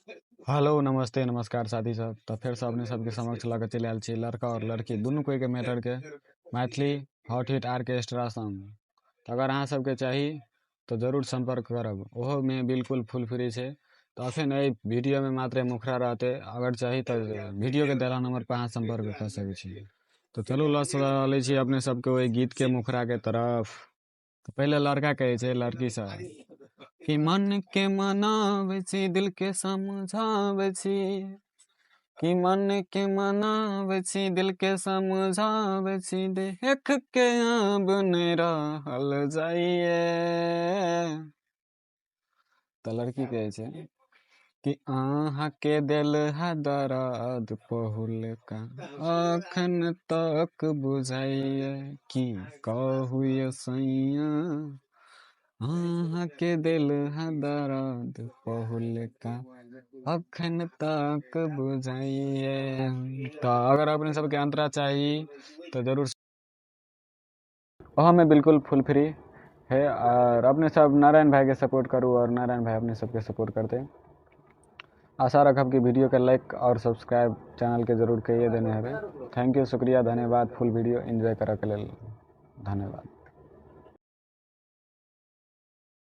Hello नमस्ते नमस्कार साथी सब। तो फिर से अपने सबके समक्ष लऽ कऽ चलि आयल छी लड़का और लड़की दुनू कोइके मैटरके Maithili hot hit orchestra song. तो अगर अहाँ सबके चाही तो जरूर संपर्क करब, ओहोमे बिल्कुल फुल फ्री छै। तो अखन एहि वीडियोमे मात्र मुखरा रहतै, अगर चाही तो वीडियोके देला नंबर पर अहाँ संपर्क कर सकै छी। तो चलू लऽ चलै छी अपने सबके ओहि गीतके मुखराके तरफ। तो पहले लड़का कहै छै लड़की से कि मन के मनाबै छी, दिल के समझाबै छी, कि मन के मनाबै छी, दिल के समझाबै छी, देख के अब नै रहल जाइए। तो लड़की कहै छै कि अहाँ के दिल है दर्द पहिलका अखन तक बुझाइए, की कहू ये सैया अहाँ के दिल है दर्द पहिलका अखन तक बुझाइए। तो अगर अपने सबके अंतरा चाहिए तो जरूर, में बिल्कुल फुल फ्री है। और अपने सब नारायण भाई के सपोर्ट करूँ और नारायण भाई अपने सबके सपोर्ट करते हैं। आशा रखब कि वीडियो के लाइक और सब्सक्राइब चैनल के जरूर करिए देने हैं। थैंक यू, शुक्रिया, धन्यवाद। फुल वीडियो एंजॉय करके लेल धन्यवाद।